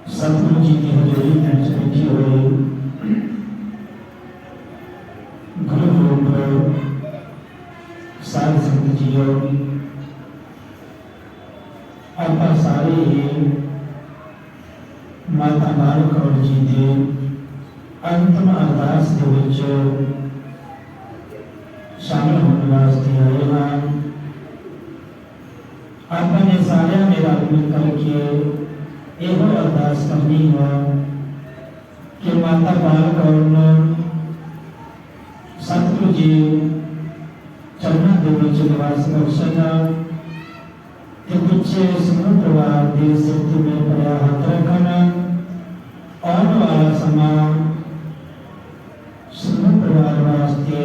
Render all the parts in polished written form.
सतगुरु जी की हजूरी में बैठे हुए गुरु रूप साध संगत जीओ, आप सारे ही माता बाल कौर जी के अंतिम अरदास के विच शामिल होने वास्ते आए हैं। आपने सारे ने रल मिल करके यह अरदास करनी है कि माता बाल कौर सतगुरु जी चरणों के विच निवास बख्शन कि पिछे समूह परिवार के सिर में पड़ा हाथ रखन। आने वाला समा समूह परिवार वास्ते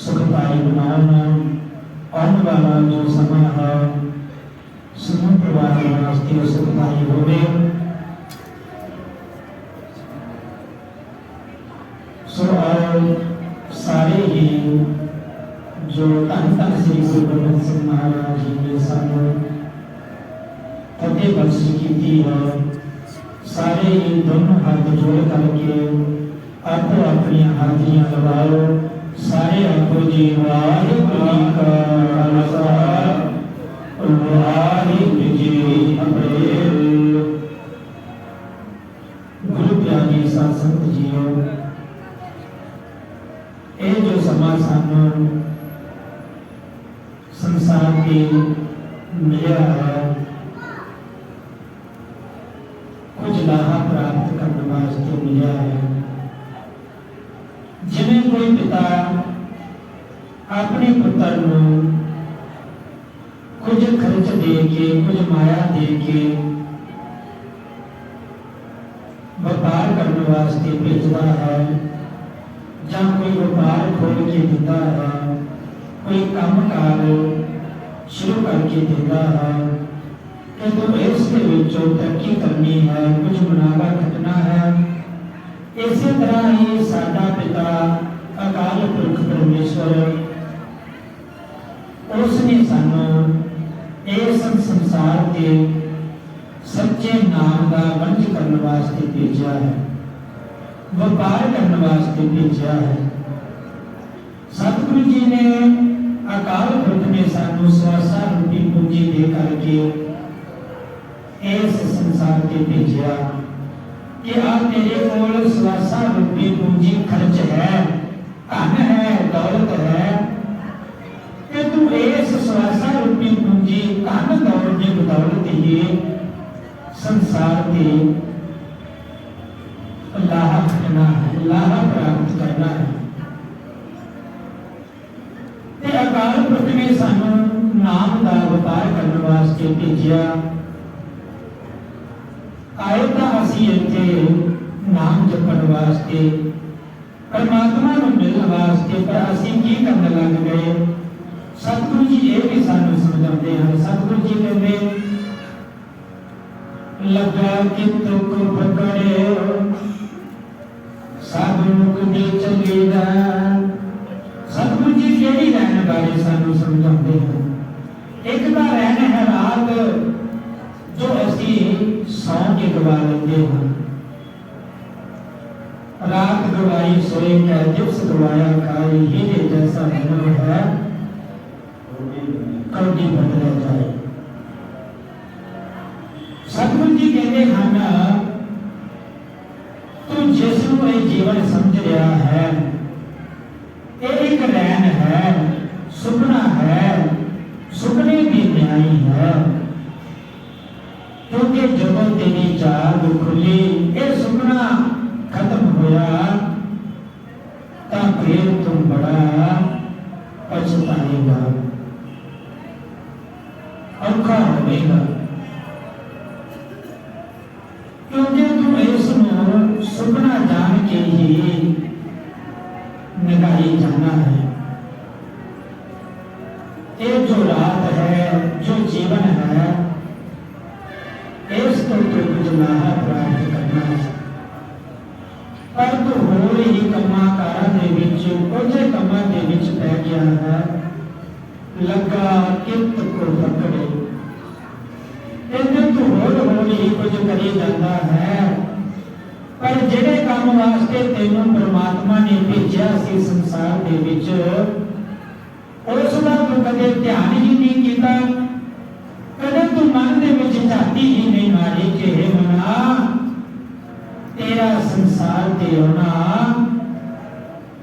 सुखदाई बनाना। आने वाला जो समा है समूह परिवार वास्ते सुखदाई होवे। सो सारे ही जो धन धन श्री गुरु गोबिंद सिंह महाराज जी ने सानू फतेह बख्श की है, सारे ही दोनों हाथ जोड़ करके आपो अपनी हाजियां लगाओ। सारे आपो जी वाहिगुरू जी का खालसा वाहिगुरू जी की फतेह। गुरु प्यारे साध संगत जीओ, ये जो समा सानू संसार के मिला है, कुछ लाहा प्राप्त करने वास्ते मिला है। जिवें कोई पिता अपने पुत्र को कुछ खर्च दे के, कुछ माया दे के व्यापार करने वास्ते भेजता है, या कोई व्यापार खोल के देता है, कोई काम कार शुरू करके देता है कि तो इसके विचों तरक्की करनी है, कुछ मुनाफा खटना है। इसी तरह ही साडा पिता अकाल पुरख परमेश्वर उसने सानू इस संसार के सच्चे नाम का वंश करने वास्ते भेजा है, व्यापार करने वास्ते भेजा है। सतगुरु जी ने अकाल पुरख ने सानू स्वासा रूपी पूंजी दे करके इस संसार के भेजा कि आ तेरे कोल स्वासा रूपी पूंजी खर्च है, धन है, दौलत है, कि तू इस स्वासा रूपी पूंजी धन दौलत की बदौलत ही संसार के लाहा खटना है, लाहा प्राप्त करना है। अकाल पुरख ने सानू नाम का व्यापार करने वास्ते भेजा। आए तो असी इत्थे नाम जपण वास्ते, परमात्मा को मिलने वास्ते, पर असी की करने लग गए। सतगुरु जी ये भी सानू समझाते हैं। सतगुरु जी कहते लगा कि तुक पकड़े साधु मुख दी चली जान। सतगुरु जी केड़ी रहने बारे सानू समझाते हैं। एक तो रहने है रात जो असी सौ के गवा लेते हैं। रात गवाई सोए कै दिवस गवाया खाई, हीरे जैसा हुनर है कौड़ी बदले जाए। सतगुरु जी कहते हैं तू जिसनू ये जीवन समझ रहा है, एक रैन है, सुपना है, सुपने की न्यायी है। क्योंकि जब तेरी जाग खुली ये सुपना खत्म होया, तो फिर तुम बड़ा पछताएगा, औखा होगा। क्योंकि तुम इसमें सुपना जान के ही निकाली जाना है। ये जो रात है, जो जीवन है, इसको तो कुछ लाहा प्राप्त करना है। पर तो होर ही कमा कारा दे विच कुछ कमा दे विच पै गया है। लगा कित को पकड़े, इन्हें तो होर ही कुछ करी पर जिहड़े काम वास्ते तैनूं परमात्मा ने भेजिया सी संसार दे विच उसदा तूं कदे ध्यान ही नहीं कीता, कदे तू मन दे विच झाती ही नहीं मारी कि हे मना तेरा संसार ते होना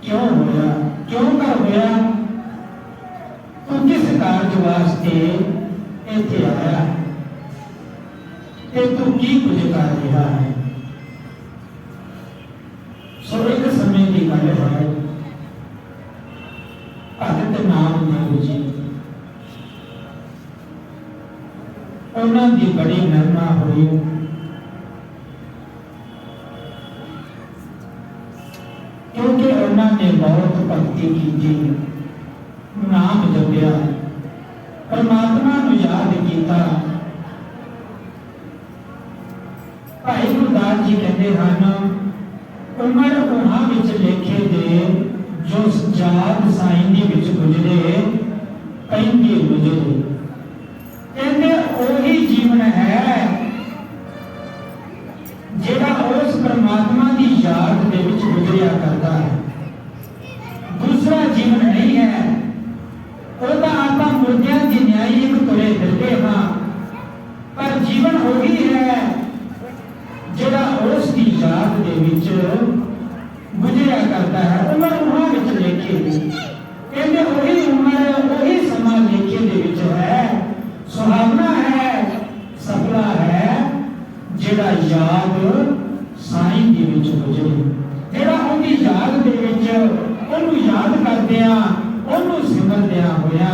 क्यों होया, क्यों कर होया, तू किस कार्य वास्ते इत्थे आया ते तू की कुछ कर रहा है। सो एक समय की गल है, भगत नामदेव जी उन्होंने बड़ी महिमा हुई, क्योंकि उन्होंने बहुत भक्ति की, नाम जपया, परमात्मा को याद किया। भाई गुरदास जी कहते हैं उमर उन्हां विच लेखे दे जो जात साईं विच गुजरे पैंदी गुजरे, कहते ओही जीवन है जेड़ा उस परमात्मा की याद दे विच गुजरिया करता है, दूसरा जीवन नहीं है। ओदा आपां मुर्दियां दी न्यायी एक तुरे फिरदे हां, पर जीवन ओही है जेड़ा उस दी याद दे विच गुजरिया करता है। उमर उन्हां विच लेखे दी, कहते ओही उमर ओही समा लेखे दे विच है, सुहावना है, सफला है जेड़ा याद साईं दे विच गुजरे, जेड़ा उहदी याद दे विच ओनू याद करदियां ओनू सिमरदियां होया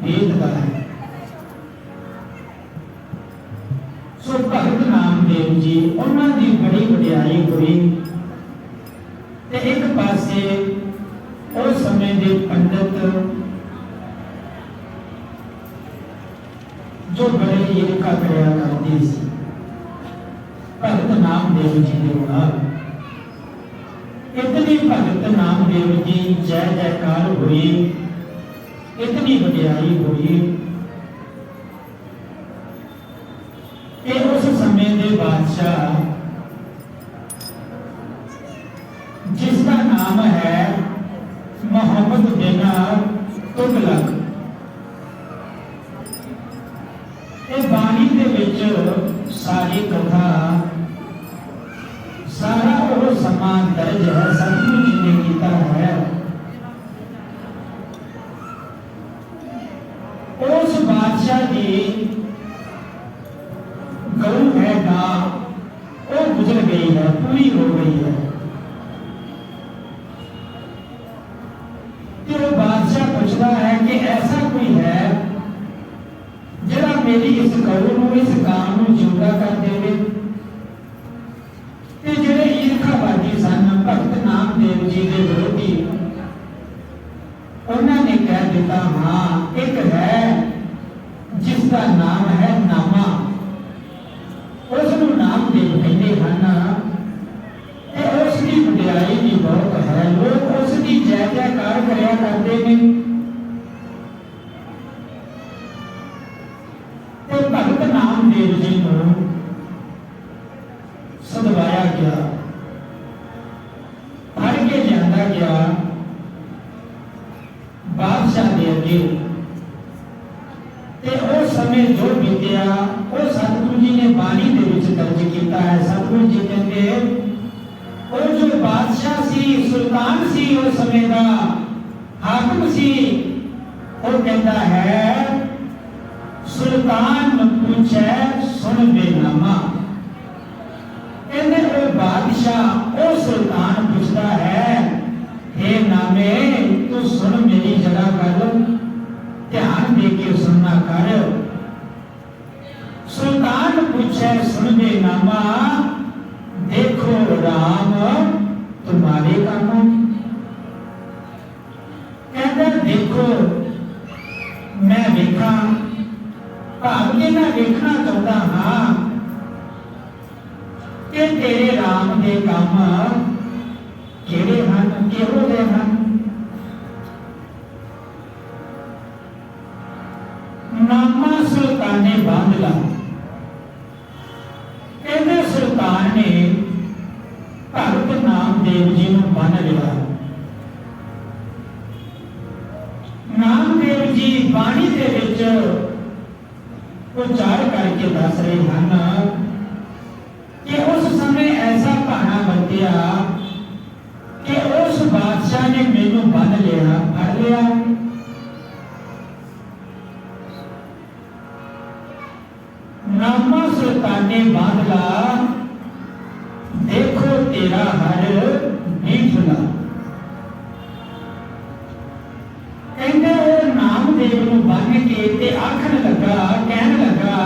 बीतदा है। सो भगत नामदेव जी उन्हां दी बड़ी वडियाई हुई ते एक पासे उस समय दे पंडित जो बड़े ईर्खा करया करते सी भगत नामदेव जी के नाल, इतनी भगत नामदेव जी जय जयकार हुई, इतनी वडियाई हुई कि उस समय के बादशाह जिसका नाम है मोहम्मद बिन तुगलक, बाणी दे विच सारी कथा सारा वो समान दर्ज है, सतगुरु जी ने किया है। उस बादशाह की गऊ है ना वो गुजर गई है, पूरी हो गई है। तो बादशाह पूछता है कि ऐसा कोई है जरा मेरी इस गऊ को इस काम को जिंदा कर देवे। जेड़े ईर्खावादी सन भगत नामदेव जी के विरोधी, उन्होंने कह दिता हाँ एक है जिसका नाम है नामा, उसनू नामदेव कहते हैं, उसकी वडियाई भी बहुत है, लोग उसकी जय जयकार करया करते हैं। भगत नामदेव जी को सदवाया गया, फड़ के लिया गया बादशाह के अगे। उस समय जो बीतिया वो सतगुरु जी ने बाणी दे विच दर्ज किया है। सतगुरु जी कहते वो जो बादशाह सी, सुल्तान सी, उस समय का हाकम सी, वो कहता है सुल्तान पूछे सुन बेनामा, कहते वो बादशाह वो सुल्तान पूछता है हे नामे तू सुन मेरी जरा गल ध्यान दे के सुनना कर। सुल्तान पूछे सुन बेनामा, देखो राम तुम्हारे काम, कहते देखो मैं देखा भाव के मैं देखना चाहता हाँ कि तेरे राम के काम केड़े हन, किहो दे हन। नामा सुल्ताने बांध ला, कहते सुल्तान ने नामदेव जी ਨੂੰ ਬੰਨ ਲਿਆ। नामदेव जी बाणी ਦੇ ਵਿੱਚ उच्चार करके दस रहे हैं कि उस समय ऐसा भाना बरतिया कि उस बादशाह ने मैनू बन लिया, फड़ लिया। नामा सुल्ताने बांधला, देखो तेरा हर बीठला। कहते वो नामदेव नूं बन के ते आखन लगा, कहन लगा,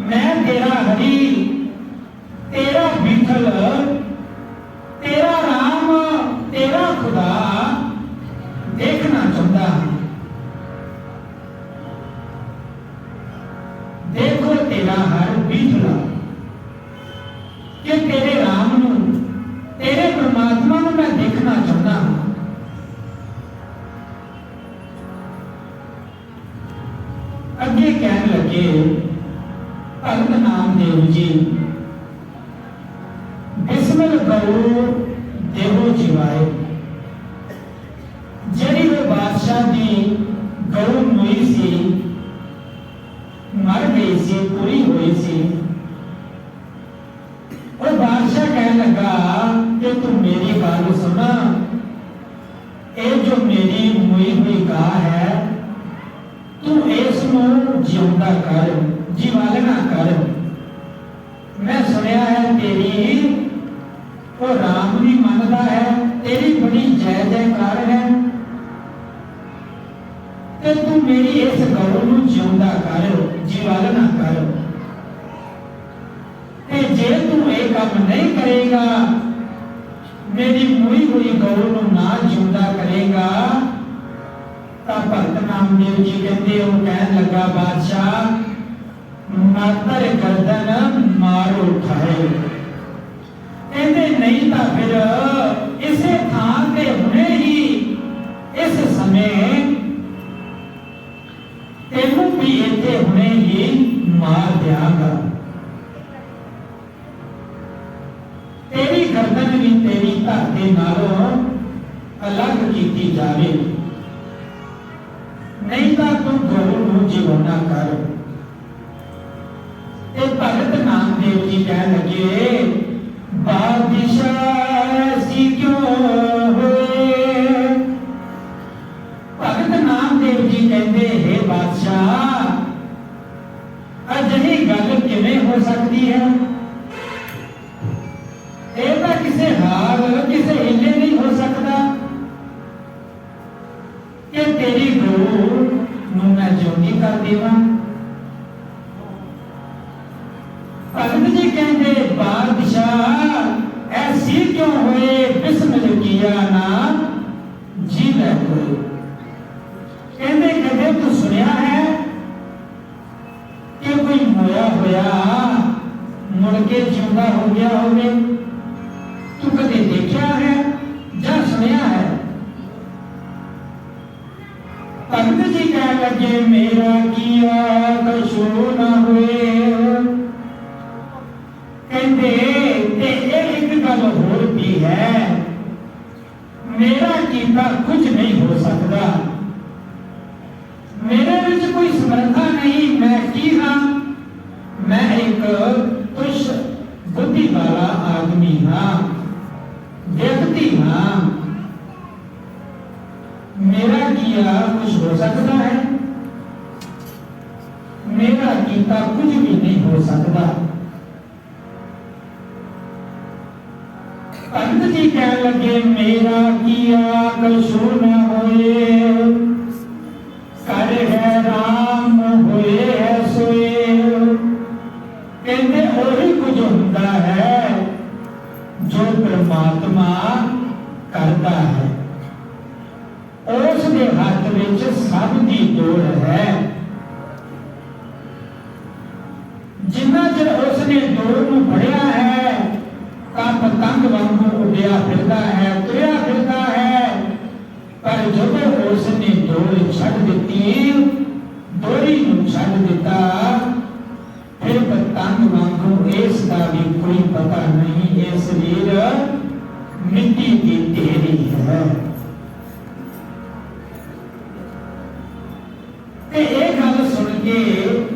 मैं तेरा हरि, तेरा बीठल, तेरा राम, तेरा खुदा देखना चाहता हूं। देखो तेरा हर बीठला, कि तेरे राम नूं, तेरे परमात्मा नूं मैं देखना चाहता हूं। अगे कहन लगे भगत नामदेव जी, बिस्मिल गौ देवो जीवाए। जड़ी वो बादशाह की गौ मोई सी, मर गई सी, पूरी हुई सी। वो बादशाह कहने लगा कि तू मेरी गल सुना, ये जो मेरी मोई हुई गाय है, तू इसनू जिउंदा कर, जीवालना कर। मैं सुनिया है तेरी वो राम भी मनदा है, तेरी बड़ी जय जयकार है, ते तू मेरी इस गौ नू जिउंदा कर, जीवालना कर। ते जे तू ये काम नहीं करेगा, मेरी मुई हुई गौ नू ना जिउंदा करेगा, भगत नामदेव जी कहते हो, कहन लगा बादशाह मातर गर्दन मारो उठाए। कहते नहीं तो फिर इसे थान ते हुणे ही, इस समय तेनू भी इत्थे हुणे ही मार दियांगा। तेरी गर्दन भी तेरी धरती नालों अलग कीती जावे, नहीं तो तू गौ नूं जिवाना कर। ते भगत नामदेव जी कह लगे, बादशाह ऐसी क्यों होए। भगत नामदेव जी कहते, हे बादशाह, अजिही गल किवें हो सकती है। ये तो किसी हाल, किसी हिले नहीं हो सकता कि तेरी गौ नूं मैं जिउंदी कर देवां। भगत जी कहते, बादशाह ऐसी क्यों हुए, बिस्मिल किया ना जीवे कोई। कहते कदे तू सुनिया है कि कोई मोया होया मुड़ के जिउंदा हो गया होवे? तू कदे देखा है या सुनिया है? भगत जी कह लगे, मेरा किया कसूर न हुए। कहते एक गल होर भी है, मेरा कीता कुछ नहीं हो सकता, मेरे विच कोई समर्था नहीं। मैं की हाँ, मैं एक तुष बुद्धि वाला आदमी हाँ, व्यक्ति हाँ। मेरा किया कुछ हो सकता है? मेरा कीता कुछ भी नहीं हो सकता। भगत जी कह लगे, मेरा किया कसूर न होए, कर है राम होए है सोए। कहते वही कुछ होता है जो परमात्मा करता है, उसके हाथ में सब की दौड़ है। जिन्ना चਿਰ उसने दौड़ को फड़िया है, पतंग वांगू उड़िया फिरता है, तुरिया फिरता है। पर जब उसने दौड़ छड़ दी, डोरी छड़ दिता, फिर पतंग वांगू इसका भी कोई पता नहीं, ये शरीर मर्जी भी तेरी है। ते ये गल सुन के,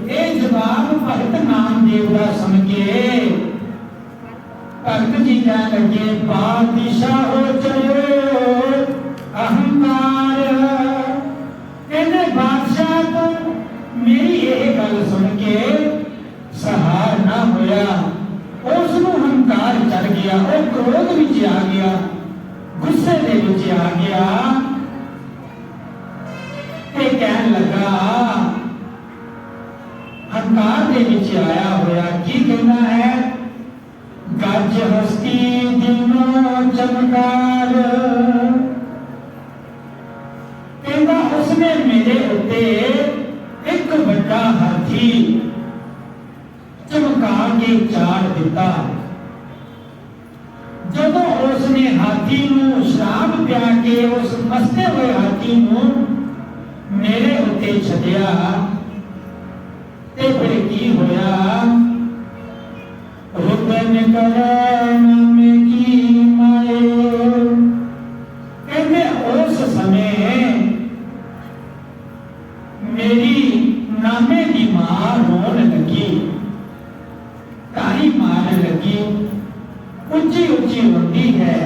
ये जवाब भगत नामदेव का सुन के भगत जी कह लगे, बादशाह हो चलो अहंकार। कहते बादशाह तो मेरी ये गल सुन के सहार ना होया, उसनू हंकार चढ़ गया, वो क्रोध विच आ गया, गुस्से दे विच आ गया ते कहन लगा, हंकार दे विच आया होया की कहना है, गज हस्ती दिनों चमकार। कहता उसने मेरे उत्ते एक बड़ा हाथी चमका के चाड़ दिता। जब उसने हाथी नूं शराब पिया के उस मस्ते हुए हाथी नूं मेरे उत्ते छड्डिया ते फिर की होया, रुदन करन में की माए। कहते उस समय मेरी नामे की मां रोन लगी, तारी मारन लगी, उच्ची उच्ची रोती है,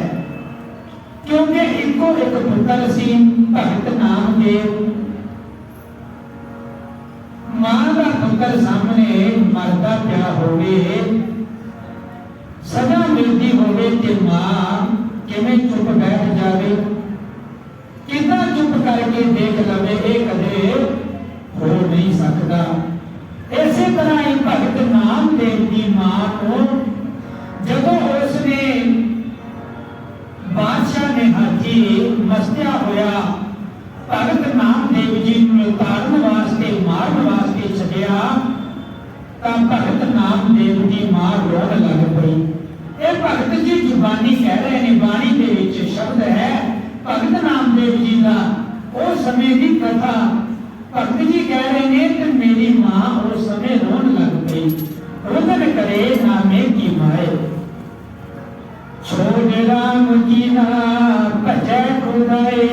क्योंकि इको एक पुत्र सी भगत नामदेव। मां का पुत्र सामने मरदा पिया होवे, सजा मिलती होवे ते मां किवें चुप बैठ जावे, कितना चुप करके देख लवे, ये कदे हो नहीं सकता। इसी तरह ही भगत नामदेव की मां को जब उसने बादशाह ने हाथी मस्तिया होया भगत नामदेव जी को तारन वास्ते मारन वास्ते छड्डिया, तब भगत नामदेव की मां रोन लग पई। ये भगत जी जुबानी कह रहे हैं, बाणी के विच शब्द है भगत नामदेव जी का उस समय की कथा। भगत जी कह रहे हैं कि मेरी मां उस समय रोन लग गई, रुदन करे नामे की माए, छोड़ राम की ना भजै खुदाए।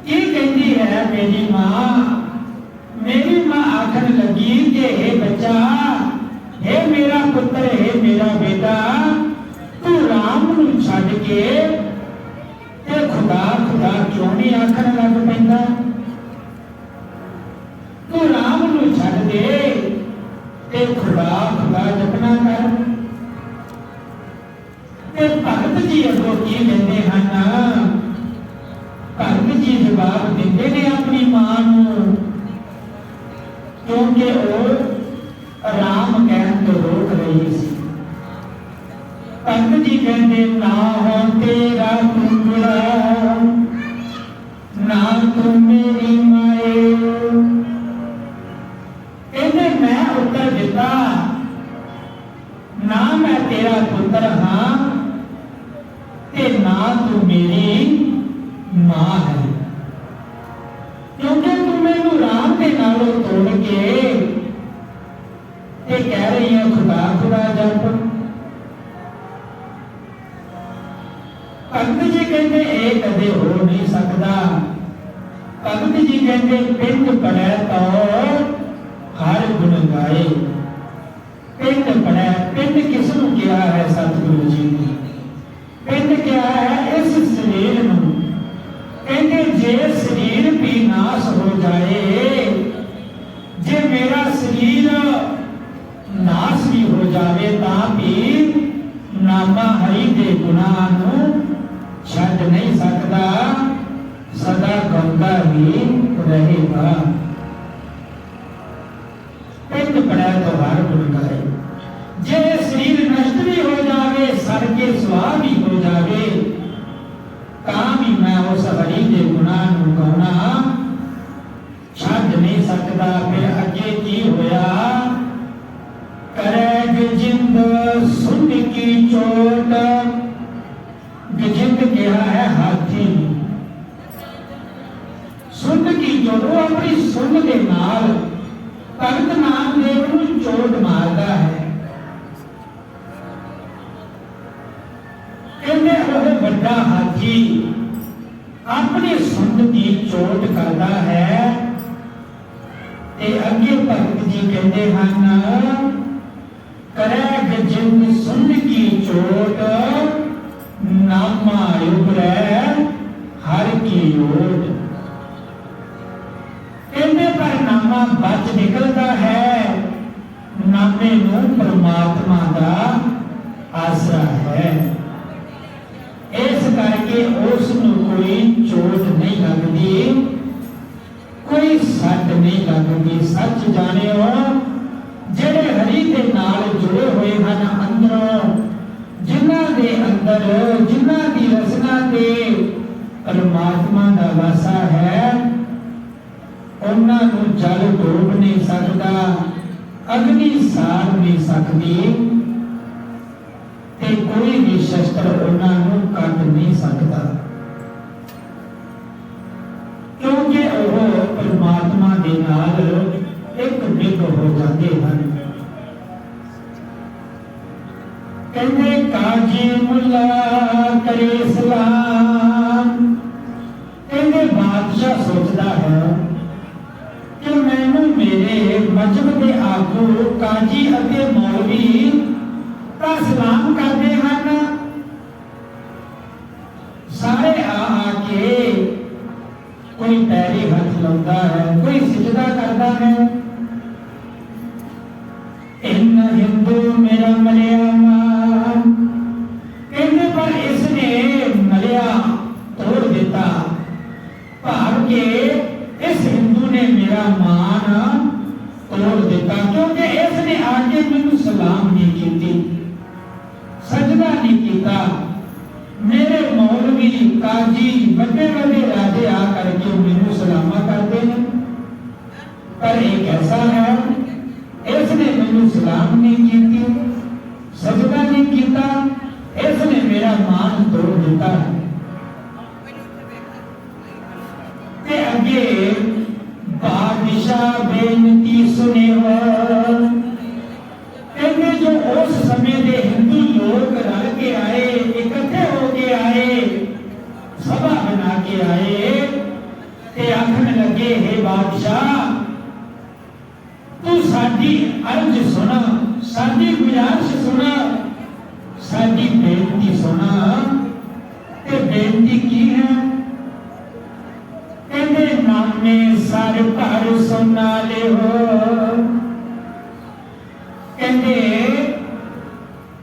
ये कहती है मेरी मां आखन लगी कि हे बच्चा, हे मेरा पुत्र, हे मेरा बेटा, तू राम नू छड्ड के ते खुदा खुदा क्यों नहीं आखन लग पैंदा? तू राम नू छड्ड दे ते खुदा खुदा जपना कर। ते भगत जी अगों की कहते हैं, भगत जी जवाब देते ने अपनी मां नू, क्योंकि वो राम कहन तो रोक रही सी। भगत जी कहते ना हो तेरा कुंगड़ा, ना तू मेरी माए। कहते मैं उत्तर दिता, ना मैं तेरा पुत्र हाँ ते ना तू मेरी मां है, क्योंकि तू मैनू राम के नालों तोड़ के ते कह रही है खुदा खुदा जप। भगत जी कहते ये कदे हो नहीं सकता। भगत जी कहते पिंड पड़े तो हर गुण गाए। पिंड पड़े, पिंड किसनू क्या है सतगुरु जी ने? पिंड क्या है? इस शरीर नू। कहते जे शरीर भी नाश हो जाए, जे मेरा शरीर नाश भी हो जाए ता भी नामा हरि दे गुनाह नू छड्ड नहीं सकता, सदा गांदा ही रहेगा। पिंड पड़े तो हर गुण गाए। जे शरीर नष्ट भी हो जाए, सड़ के सुहा भी हो जाए, ता भी मैं उस हरि दे गुनाह नू गाना छड्ड नहीं सकता। फिर अगे की होया, करे गजिंद सुन की चोट। गजिंद क्या है? हाथी। सुन की चोट, वो अपनी सुन के नाल भगत नामदेव नू चोट मारता है। अपनी सुंद की चोट करता है। ते अगे भगत जी कहते हैं, करैग जिंद सुन की चोट, नामा उभरै हर की ओट। कहते पर नामा बच निकलता है, नामे नूं परमात्मा का आसरा है। इस करके उस नूं कोई चोट नहीं लगती, कोई सट नहीं लगती। सच जानियो, जेड़े हरि के नाल जुड़े हुए हैं अंदरों, जिन्हां दे अंदर जिन्हां दी रचना ते परमात्मा दा वासा है, उन्हां नूं जल डूब नहीं सकता, अग्नि साड़ नहीं सकती, ते कोई भी शस्त्र उन्हां नूं कट नहीं सकता, क्योंकि वह परमात्मा दे नाल एक मिग हो जाते हैं। कहते काजी मुल्ला करे सलाम। कहते बादशाह सोचता है कि मैनू मेरे मजहब के आगू काजी अते मौलवी का सलाम करते हैं। सारे आके कोई पैरी हथ लाता है, कोई सिजदा करता है। इन हिंदू मेरा मलिया मान। कहते पर इसने मलिया तोड़ दिता, भाव के इस हिंदू ने मेरा मान तोड़ दिता, क्योंकि इसने आके मैनू सलाम नहीं की, सजदा नहीं किया। मेरे मौलवी काजी बड़े बड़े राजे आकर के मैनू सलामा करते हैं, पर एक ऐसा है इसने मैनू सलाम नहीं की, सजदा नहीं किया, इसने मेरा मान तोड़ दिता। ते अगे बादशाह बेनती सुने हो। कहते जो उस समय के हिंदू लोग रल के आए, इकट्ठे होके आए, सभा बना के आए, ते आखन लगे, हे बादशाह तू साडी अर्ज सुना, साडी गुजारिश सुना, साडी बेनती सुना। ते बेनती की है? कहते नामे सारे भर सुना ले हो। कहते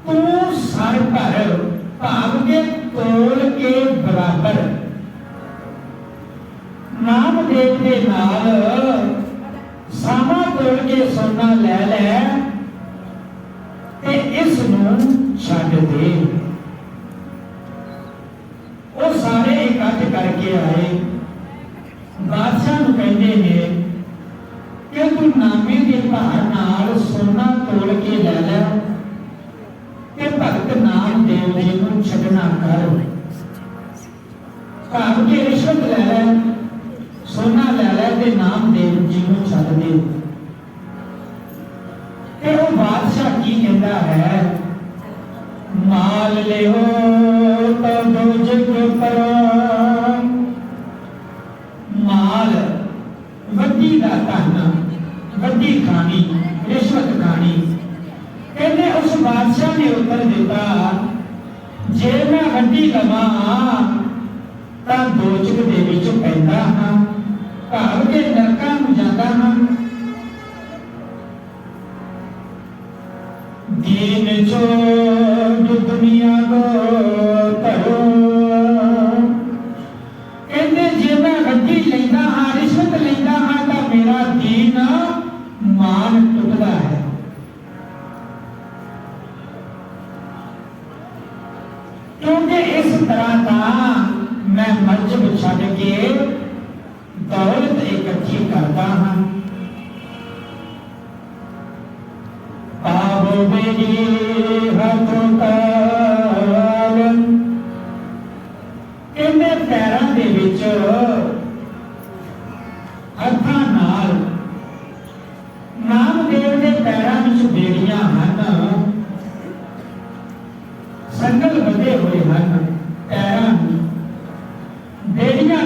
तू सर भर भाव के तोल के बराबर नामदेव के नाल सामा तोड़ के सोना ले ले, ते इस नूं छड्ड दे। वो सारे इकट्ठ करके आए, बादशाह नूं कहंदे ने कि तू नामे के भार नाल सोना तोड़ के ले ले, ते भगत नामदेव जी नूं छड्डना कर। भाव के रिश्वत ले ले, सोना ले ले, ते नामदेव जी नूं छड्ड दे। ते वो बादशाह की कहता है, माल ले हो तो दोजख परो। माल वड्डी दा धन, वड्डी खानी, रिश्वत खानी। कहते उस बादशाह ने उत्तर दिता, जे मैं वड्डी लवां तां दोजख दे विच पैंदा हां, भाव के नरकां नूं जांदा हां। दीन छोड़ दुनिया को धरो। कहते जे मैं वड्डी लैंदा हां, रिश्वत लैंदा हां, तां मेरा दीन मान टुटदा है। क्योंकि इस तरह का मैं मजहब छड्ड के दौलत इकट्ठी करता हाँ। पावो मेरी हाथों ताल। इन्हें पैरों दे विच हत्थां नाल नामदेव के पैरों विच बेड़ियां हन, संगल बंधे हुए हैं। पैरों बेड़ियां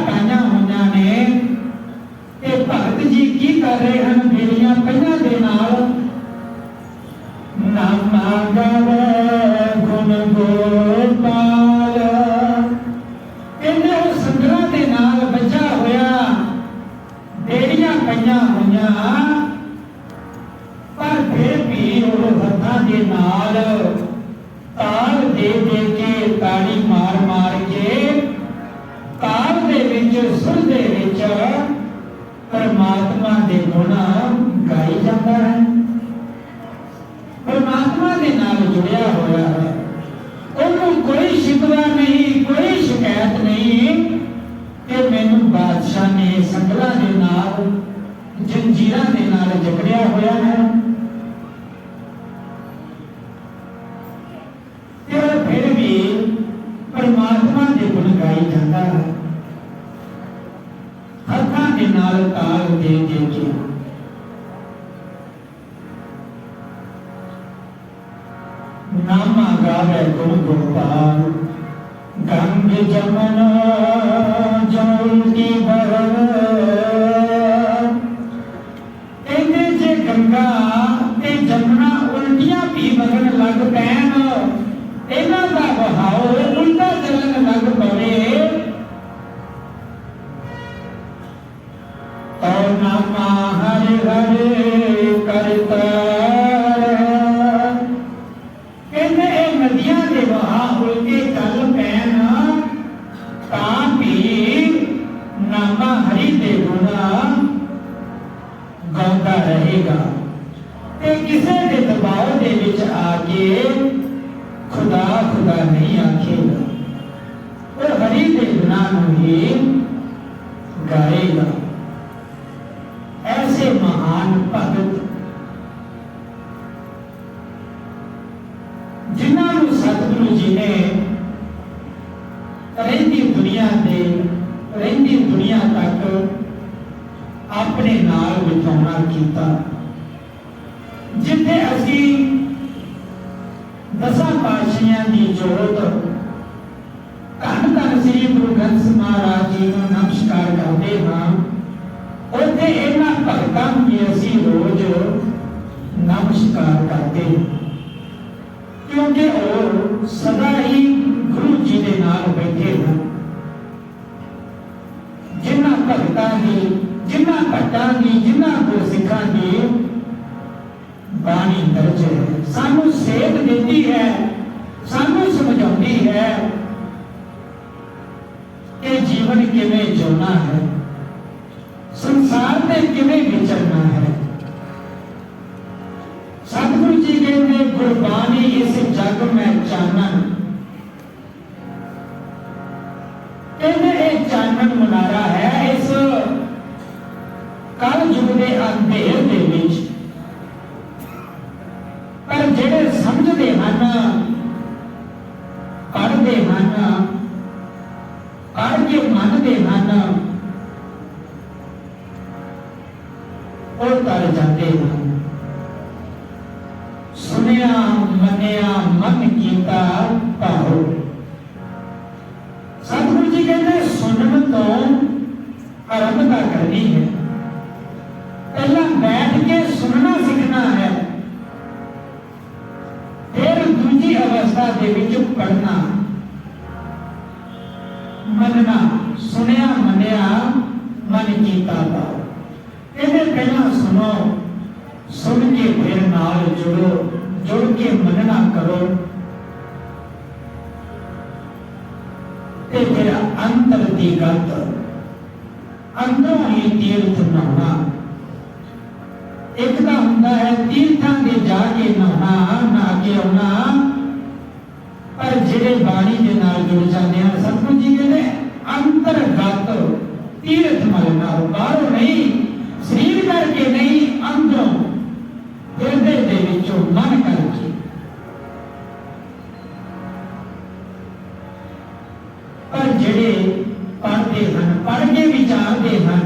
हत्थां दे नाल ताल दे के ताड़ी मार मार के ताल दे विच सुर दे विच परमात्मा दे गुण गाई जाता है, परमात्मा दे नाल जुड़िया होया है। उन्होंने कोई शिकवा नहीं, कोई शिकायत नहीं कि मैनू बादशाह ने संगला दे नाल जंजीरां दे नाल जकड़िया होया है। फिर भी परमात्मा दे गुण गाई जाता है, हत्थां दे नाल ताल दे के। नामा गावे गुण गोपाल गंग जमुना जमुलती बहन। कहते जे गंगा ते जमुना उल्टियां भी बगन लग पैन, इन्हां दा बहाव उल्टा चलन लग पवे, तो नामा हरे हरे करता। कहते नदियां के बहा उल्टे चल पैन तां भी नामा हरि दे गुण गाता रहेगा। ते किसी के दबाव दे विच आके खुदा खुदा नहीं आखेगा, वो हरि दे गुणां नूं ही गाएगा। ऐसे महान भगत जिन्होंने सतगुरु जी ने रहिंदी दुनिया तक अपने नाल बिठाउणा कीता। जिथे असी दसां पातशाहियां दी जोत धन धन श्री गुरु ग्रंथ साहिब महाराज जी को नमस्कार करते हाँ, उत्थे इन्हां भगतां नूं भी असी रोज नमस्कार करते हैं, क्योंकि वो सदा ही गुरु जी के नाल बैठे हैं। जिन्हां भगतां की, जिन्हां भट्टां की, जिन्हां गुरसिखां की बाणी दर्ज है, सानू सेध देती है, सानू समझाती है कि जीवन किवें जिउणा है, संसार में किवें विचरना है। सतगुरु जी कहते गुरबानी इस जग में चानन, कहते एक चानन मुनारा है इस कल युग के अंधेर दे विच। पर जेड़े समझते हैं, पढ़ते हैं, पढ़ के मनते हैं, और तर जाते हैं। सुनिया मनिया मन कीता भाव। सतगुरु जी कहते सुनन तो आरंभता करनी है, पहला बैठ के सुनना सीखना है, फिर दूसरी अवस्था दे विच पढ़ना मनना। सुनिया मनिया मन कीता भाव। कहते पहला सुनो, सुन के फिर नाल जुड़ो, जुड़ के मनना करो, ते फिर अंतर दी गत अंदरों ही तीर्थ नहाना। एक तो हुंदा है तीर्थां दे जाके नहाना, नहा के आना, पर जिहड़े बाणी दे नाल जुड़ जाते हैं, सतगुरु जी कहते अंतरगत तीर्थ मलना, बाहरों नहीं, शरीर करके नहीं, अंदरों हिरदे दे विचों मन करके। पर जिहड़े पढ़ते हैं, पढ़ के विचारते हैं,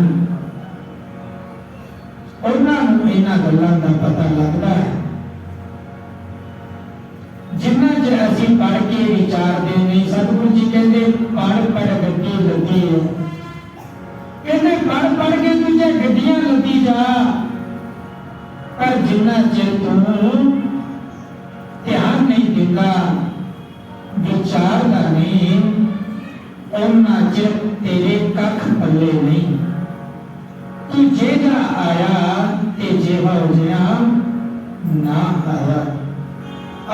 उन्होंने इन्हां गल्लां दा पता लगता है। जिन्ना चਿਰ ਅਸੀਂ पढ़ के विचारते नहीं, सतगुरु जी कहते पढ़ पढ़ गड्डी लगी है, कहते पढ़ पढ़ के तुझे गड्डियां लगी जा, पर जिन्ना चਿਰ तू ध्यान नहीं दिता, विचारदा नहीं, उन्ना चਿਰ तेरे कख पल्ले नहीं। तू जेजा आया ते जेवा हो गया ना आया।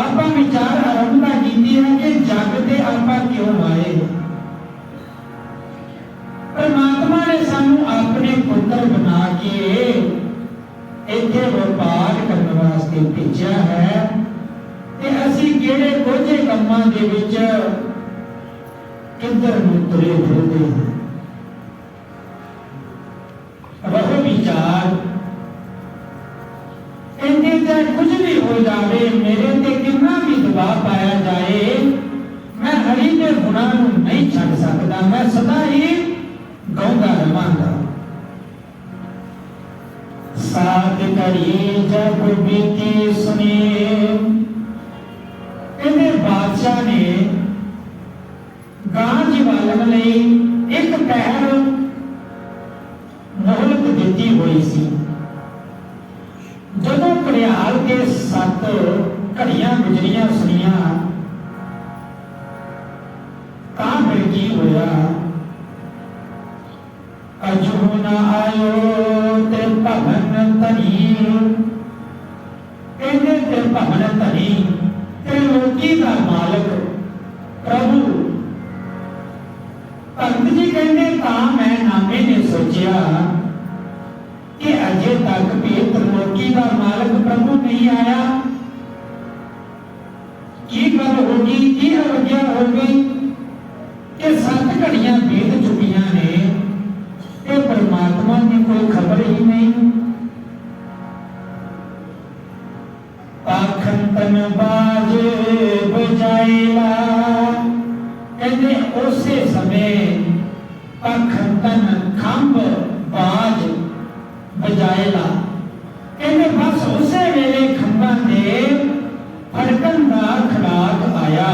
आप विचार आरंभता की है कि जग से आप क्यों आए। परमात्मा ने सानू अपने पुत्र बना के इत्थे व्यापार करने वास्ते भेजा है ते असीं किहड़े कोझे कम्मां दे विच किधर नूं तुरे फिरदे हैं। रहो विचार इन्हें चाहे कुछ भी हो जाए, मेरे ते कितना भी दबाव पाया जाए, मैं हरि के गुणां नूं नहीं छड्ड सकदा। मैं सदा ही गाउंदा रहांगा। साथ करिए जब बीती सुने। इन्हें बादशाह ने गां जीवालन लई एक पहर मोहलत दी हुई सी। जदों घड़ियाल के 7 घड़ियां गुजरियां सुनिया तां फिर की होया। अजू ना आयो ते भवन धनी। कहते ते भवन धनी त्रिलोकी का मालक प्रभु। भगत जी कहते तां मैं नामे ने सोचिया कि अजे तक भी त्रिलोकी का मालक प्रभु नहीं आया। की गल होगी, की अवज्ञा हो गई कि 7 घड़ियां बीत चुकियां ने ते परमात्मा की कोई खबर ही नहीं। पाखंतन बाज बजाएला। कहते उसे समय पाखंतन खंभ बाज बजाएला। कहते बस उसे वेले खंभा दे फड़कन का खड़ाक आया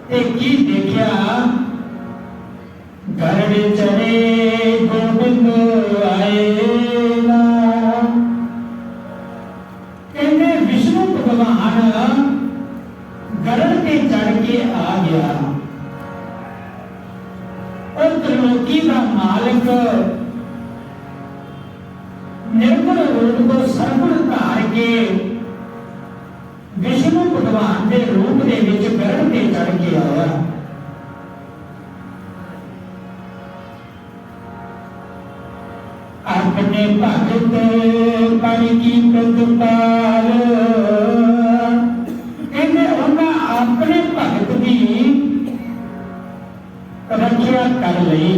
ते की देखिया गरड़ चढ़े गोबिंद आएला। कहते विष्णु भगवान गरड़ के चढ़ के आ गया और त्रिलोकी का मालिक निर्गुण रूप को सरगुण धार के विष्णु भगवान के रूप के विच गरड़ के चढ़ के आया। अपने भगत पर की प्रतिपाल। कहते उन्हें अपने भगत की रक्षा कर ली।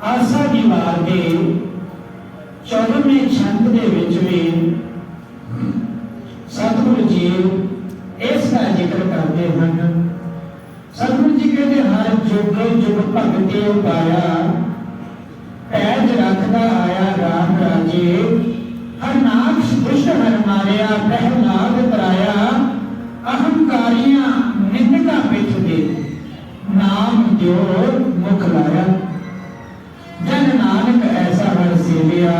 आसा की वार के 14वें छंद के विच भी सतगुरु जी इसका जिक्र करते हैं। सतगुरु जी कहते हर जुग जुग भगते उपाया। पैज रखता आया राम राजे। हर नाक्ष दुष्ट हर मारिया। प्रहलाद तराया। अहंकारियां निंदका पिठ दे। नाम जो मुख लाया। जन नानक ऐसा हर सेविया।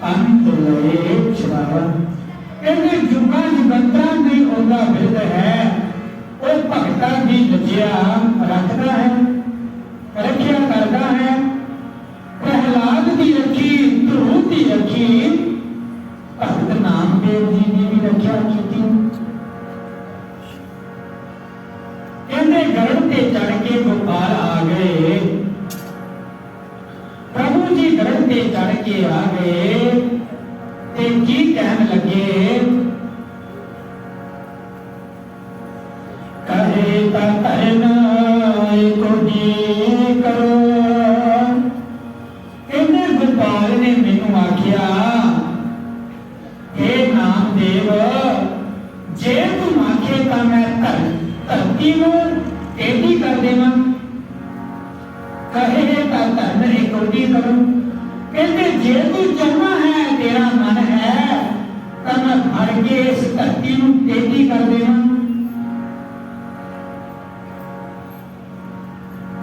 अंत लए छुड़ावा। कहते जुगा जुगंतरा नहीं होगा बिरद है। वो भगता की लज्जिया रखता है, रखिया करता है। प्रहलाद की रखी, ध्रुव की रखी, भगत नामदेव जी ने भी रखिया की थी। कहते गरुड़ पे चढ़ के गोपाल आ गए। प्रभु जी गरुड़ पे चढ़ के आ गए ते की कहन लगे। कहे ता करन को दी करो। कहते गोपाल ने मैनू आखिया हे नामदेव जे तुम आखे तो मैं धरती को टेढ़ी कर देवां। कहे ता धर्म एक कोटी करूं। कहते जे तू चाहना है तेरा मन है तो मैं भर के इस धरती को टेढ़ी कर देवां।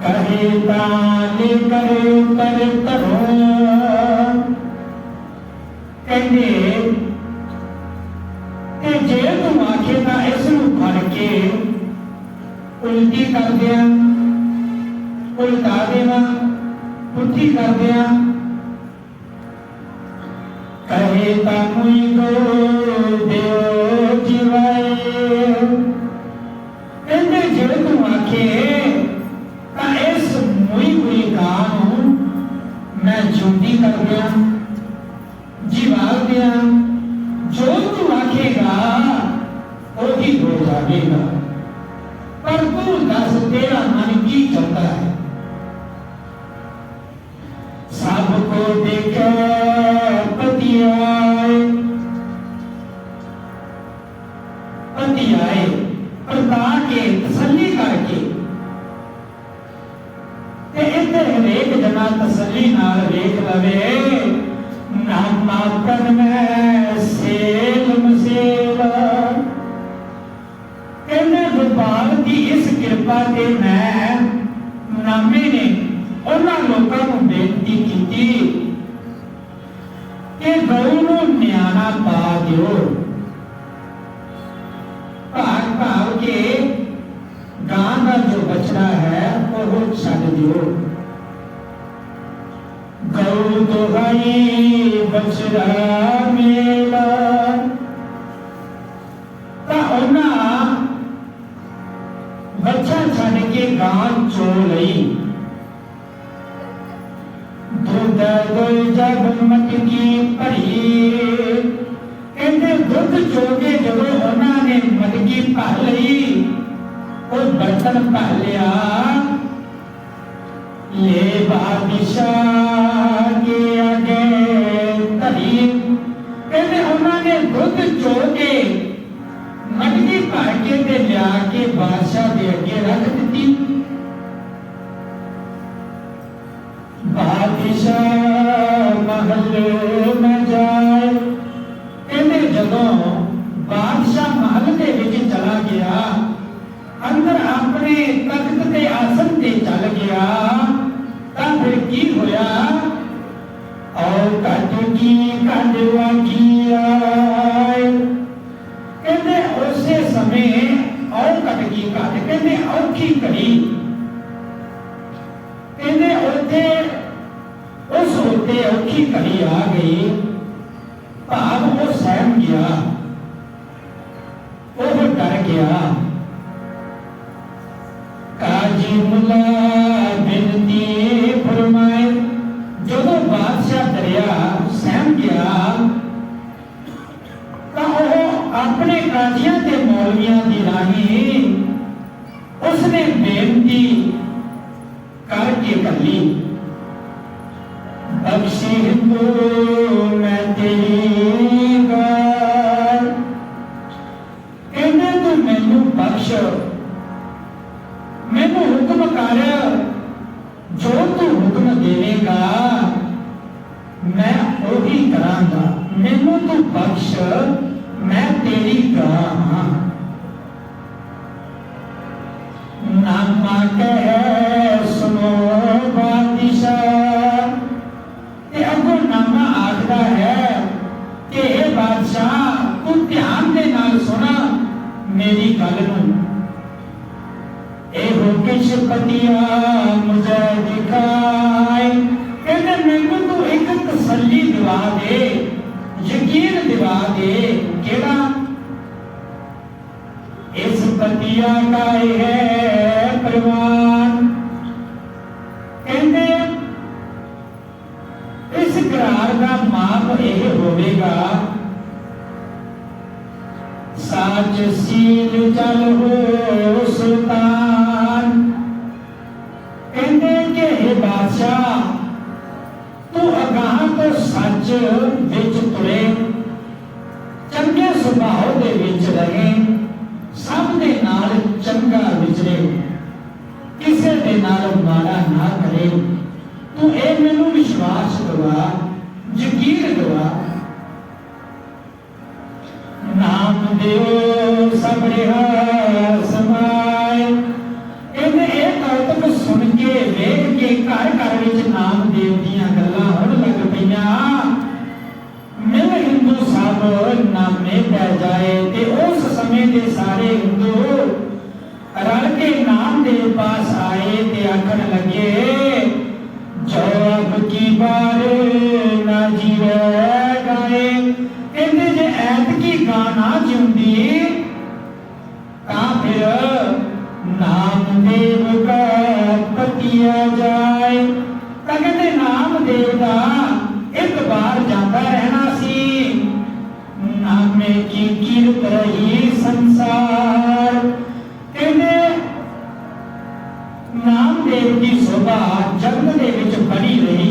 कहे ताले करे कर करो। कहते जे तुम आखे तो इस भर के उल्टी कर दिया, उल्टा देवा, पुठी कर दिया। कहे तामुई को देव जीवाए कहते जे तू आखे ता इस मुई हुई गां मैं जिंदी कर दिया जीवा दिया जो तू आखेगा वही हो जाएगा पर तू दस तेरा मन की चाहता है सबको देखे पति आए परता के तसली करके इधर हरेक जना तसली नाल वेख लवे नामापन में सेल मसेल कहने गोपाल की इस कृपा से मैं नामे ने उन्होंने लोगों को बेनती की कि गऊ को न्याणा पा दियो भाग भाव के गां का जो बछड़ा है वो छड़ दियो गऊ दोहाई बछड़ा मेला बच्चा छड़ के गां चो लई दूध जब मटकी भरी कहते दुध चोके जब उन्होंने मटकी भर ली वो बर्तन भर लिया ले बादशाह के आगे धरी कहते उन्होंने दुध चोके मटकी भर के ते लिया के बादशाह के अगे रख दी बादशाह महल में जाए कहते जदों बादशाह महल के विच चला गया अंदर अपने तख्त के आसन ते चल गया तां फिर की होया और कट की कंडवा की आए कहते उसे समय और कट की कट कहते औखी कड़ी कहते उसे उस होते औखी घड़ी आ गई भाव वो सहम गया वो डर गया काजी मुला बिनती फरमाए जो बादशाह डरिया सहम गया तो अपने काजियां ते मौलवियां की राही उसने बेनती करके कली बख्शी हिंदू मैं तेरी गाल कहने तू मैनू बख्श मैनू हुक्म कर जो तू हुक्म देवेगा मैं वही करांगा मैनू तू बख्श मैं तेरी गां हां नामा कह सुनो बादशाह अगो नामा आखदा है कि हे बादशाह तू ध्यान दे नाल सुना मेरी गल नूं एहो किश पतिया मुझे दिखाए कहते मैनू तू एक तसल्ली दिवा दे यकीन दिवा दे केड़ा इस पतिया का है परवान कहते इस करार का माप यह होगा साच सील चल हो सुल्तान कहते कि हे बादशाह तू अगाह तो सच विच तुरे चंगे सुभाव दे विच रहे सब दे नाल चंगा विचरे किसे दे नाल माड़ा ना करे तू ए मैनू विश्वास दवा यकीन दवा नाम देव सब रिहा समाए कहते एक कौतुक सुन के वेख के घर घर विच नाम देव दियां गल्लां होण लग पईयां मिल हिंदू सब नामे पै जाए ते उस समय दे सारे हिंदू रल के नाम देव पास आए ते आखण लगे जो अब की बार ना जीवे गाए की गाना जिंदी ता फिर नामदेव का पतिया जाए। तां कहंदे नामदेव दा एक बार जाता रहना सी, नामे की कीरत रही संसार। कहंदे नामदेव की शोभा जगत दे विच बनी रही,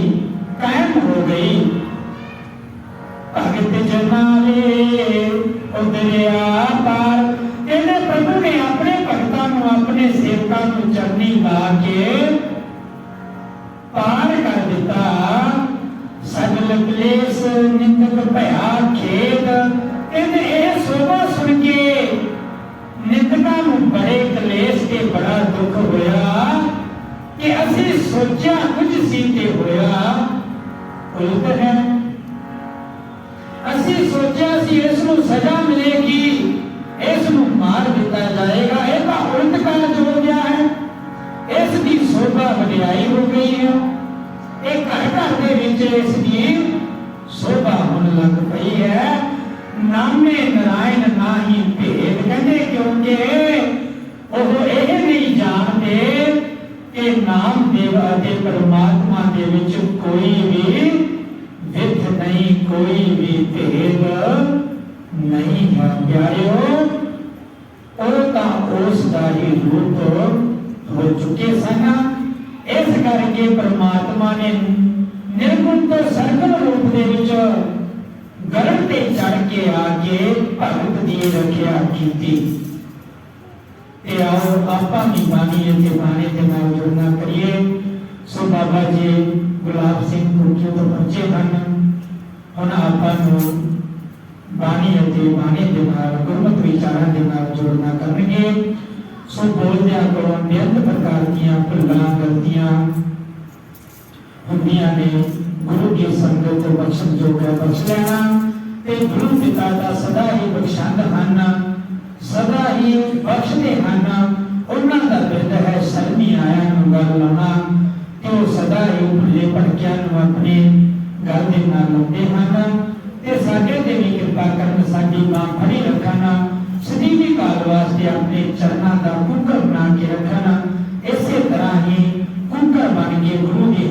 कायम हो गई। भगत जनाले उदरिया पार। कहंदे प्रभु ने अपने भगतां नूं अपने सेवकां नूं चरनी ला के पार कर दिता। सगल क्लेश निंदक भया खेद। कहंदे इह शोभा सुन के निंदकां नूं बड़े कलेश ते बड़ा दुख होया कि असीं सोचा कुछ सी ते होया उलट है। असीं सोचा सी इस नूं सजा मिलेगी, इस नूं मार दिता जाएगा, यह तां उलट कारज हो गया है। इस दी शोभा वडियाई हो गई है। एक घर घर दे विच इस दी शोभा होने लग पई है। नामे नारायण नाही भेद। कहंदे क्योंकि ਉਹ ਇਹ नहीं जानते कि नामदेव ਅਤੇ परमात्मा ਦੇ ਵਿੱਚ कोई भी विध नहीं, कोई भी भेद नहीं है। प्यारियो ਉਹ ਤਾਂ ਉਸ ਦਾ ਹੀ रूप हो चुके सन। इस करके परमात्मा ने निर्गुण तो सरगुण रूप ਦੇ ਵਿੱਚ गरड़ ते चढ़ के आके भगत दी रखिया कीती। ते आओ आपां भी बाणी ते बाणे दे नाल जुड़ना करिए। सो बाबा जी गुलाब सिंह कुर्की तो पहुंचे हन, हुण आपां नूं बाणी ते बाणे दे नाल गुरमत विचारां दे नाल जुड़ना करनगे। सो बोलदियां कोलों बेअंत प्रकार दीयां भुल्लां गलतियां हुंदियां ने, गुरु की संगत बख्शण जोग है बख्श लेना। ते गुरु पिता का सदा ही बख्शंद हन, सदा ही बख्शते हन। उन्हां दा बिरद है शर्मी आया नूं गल लाउणा, ते वो सदा ही भुल्ले भटकियां नूं अपने गल दे नाल लाउंदे हन। ते साडे ते भी किरपा करन, साडी बांह फड़ी रखन, सਦੀवी काल वास्ते अपने चरणां दा कुंकर बना के रखन। इसे तरह ही कुंकर बन के गुरु की